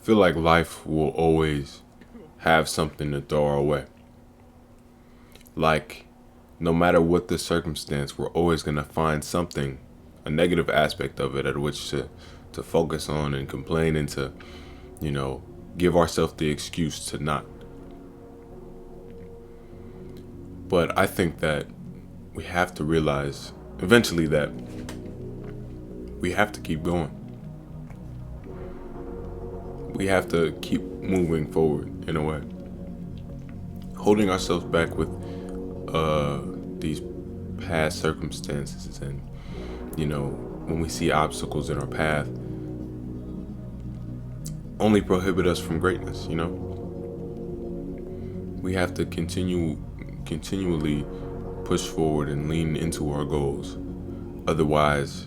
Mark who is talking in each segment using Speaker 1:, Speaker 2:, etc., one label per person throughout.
Speaker 1: feel like life will always have something to throw our way. Like, no matter what the circumstance, we're always going to find something, a negative aspect of it, at which to focus on and complain and to, give ourselves the excuse to not. But I think that we have to realize eventually that we have to keep going. We have to keep moving forward in a way. Holding ourselves back with these past circumstances and, when we see obstacles in our path, only prohibit us from greatness, We have to continually push forward and lean into our goals. Otherwise,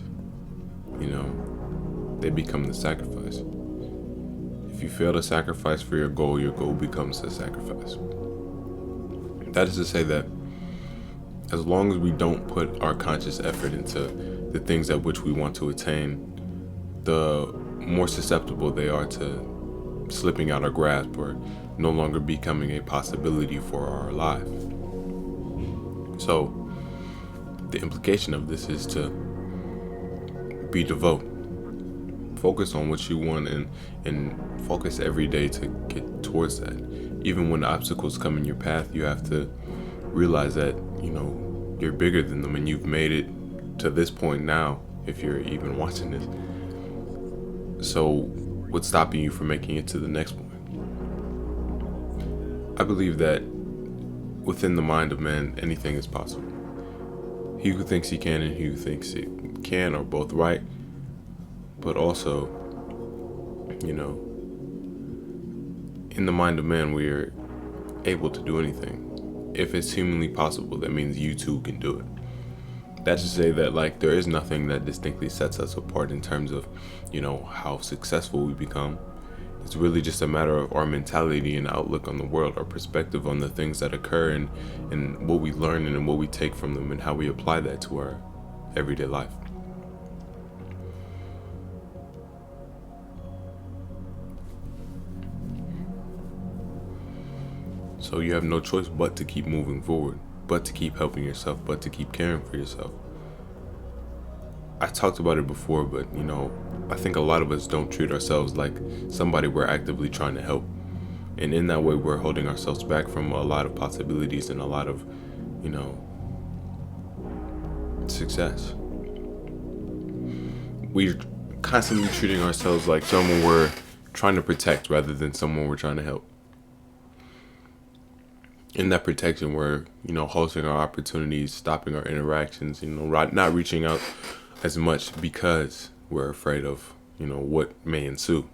Speaker 1: they become the sacrifice. If you fail to sacrifice for your goal becomes the sacrifice. That is to say that as long as we don't put our conscious effort into the things at which we want to attain, the more susceptible they are to slipping out our grasp or no longer becoming a possibility for our life. So, the implication of this is to be devout. Focus on what you want and focus every day to get towards that. Even when obstacles come in your path, you have to realize that, you're bigger than them and you've made it to this point now, if you're even watching this. So, what's stopping you from making it to the next point? I believe that within the mind of man, anything is possible. He who thinks he can and he who thinks he can are both right, but also, in the mind of man, we are able to do anything. If it's humanly possible, that means you too can do it. That's to say that, there is nothing that distinctly sets us apart in terms of, how successful we become. It's really just a matter of our mentality and outlook on the world, our perspective on the things that occur and what we learn and what we take from them and how we apply that to our everyday life. So you have no choice but to keep moving forward, but to keep helping yourself, but to keep caring for yourself. I talked about it before, but I think a lot of us don't treat ourselves like somebody we're actively trying to help. And in that way, we're holding ourselves back from a lot of possibilities and a lot of, success. We're constantly treating ourselves like someone we're trying to protect rather than someone we're trying to help. In that protection, we're, halting our opportunities, stopping our interactions, not reaching out as much because we're afraid of, what may ensue.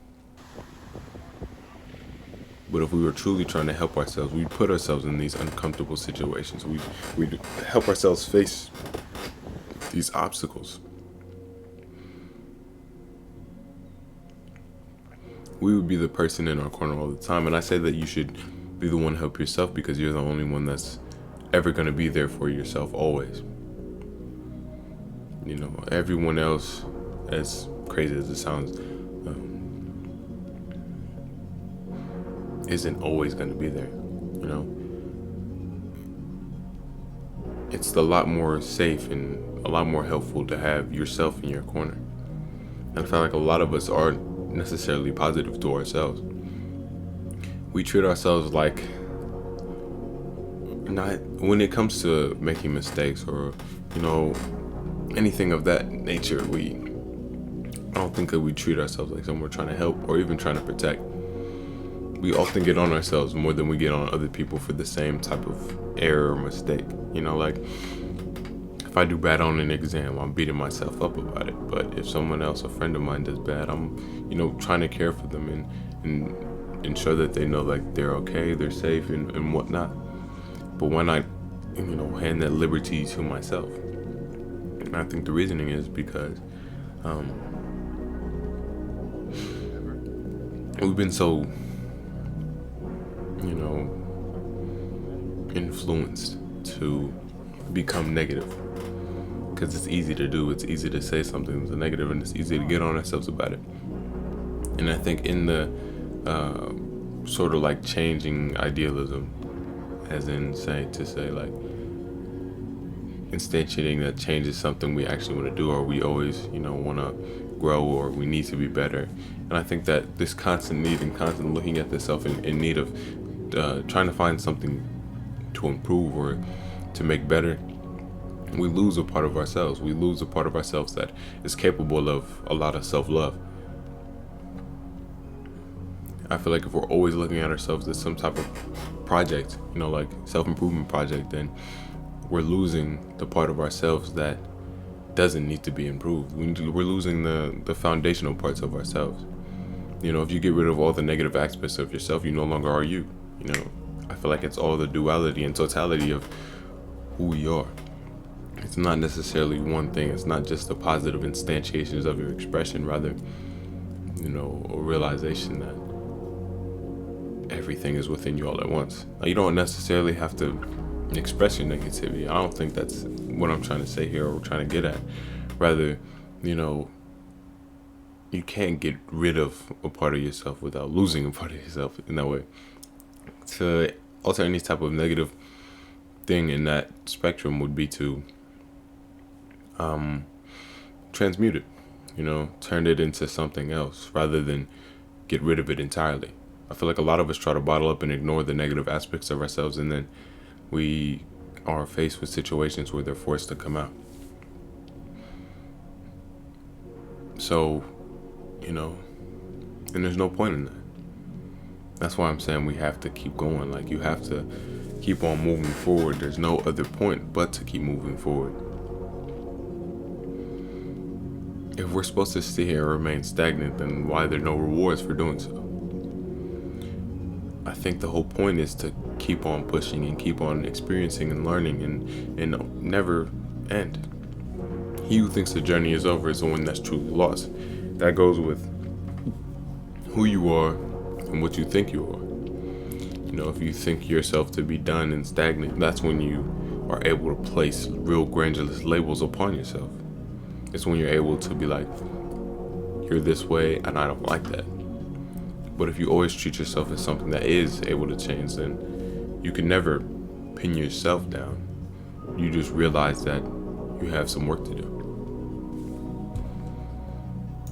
Speaker 1: But if we were truly trying to help ourselves, we'd put ourselves in these uncomfortable situations. We'd help ourselves face these obstacles. We would be the person in our corner all the time. And I say that you should be the one to help yourself because you're the only one that's ever going to be there for yourself always. Everyone else, as crazy as it sounds, isn't always going to be there. It's a lot more safe and a lot more helpful to have yourself in your corner. And I feel like a lot of us aren't necessarily positive to ourselves. We treat ourselves like, not when it comes to making mistakes or anything of that nature, I don't think that we treat ourselves like someone we're trying to help or even trying to protect. We often get on ourselves more than we get on other people for the same type of error or mistake. If I do bad on an exam, I'm beating myself up about it. But if someone else, a friend of mine, does bad, I'm trying to care for them and ensure that they know they're okay, they're safe and whatnot. But when I hand that liberty to myself, and I think the reasoning is because we've been so influenced to become negative because it's easy to do. It's easy to say something that's negative and it's easy to get on ourselves about it. And I think in the sort of like changing idealism, as in say like instantiating that change is something we actually want to do, or we always, want to grow, or we need to be better. And I think that this constant need and constant looking at the self in need of trying to find something to improve or to make better, we lose a part of ourselves. We lose a part of ourselves that is capable of a lot of self-love. I feel like if we're always looking at ourselves as some type of project, like self-improvement project, then we're losing the part of ourselves that doesn't need to be improved. We're losing the foundational parts of ourselves. If you get rid of all the negative aspects of yourself, you no longer are you. I feel like it's all the duality and totality of who we are. It's not necessarily one thing. It's not just the positive instantiations of your expression, rather, a realization that everything is within you all at once. Now, you don't necessarily have to express your negativity. I don't think that's what I'm trying to say here or trying to get at. Rather, you can't get rid of a part of yourself without losing a part of yourself in that way. To alter any type of negative thing in that spectrum would be to transmute it, turn it into something else rather than get rid of it entirely. I feel like a lot of us try to bottle up and ignore the negative aspects of ourselves, and then we are faced with situations where they're forced to come out. So, and there's no point in that. That's why I'm saying we have to keep going. Like, you have to keep on moving forward. There's no other point but to keep moving forward. If we're supposed to sit here and remain stagnant, then why are there no rewards for doing so? I think the whole point is to keep on pushing and keep on experiencing and learning and never end. He who thinks the journey is over is the one that's truly lost. That goes with who you are and what you think you are. If you think yourself to be done and stagnant, that's when you are able to place real grandiose labels upon yourself. It's when you're able to be like, you're this way and I don't like that. But if you always treat yourself as something that is able to change, then you can never pin yourself down. You just realize that you have some work to do.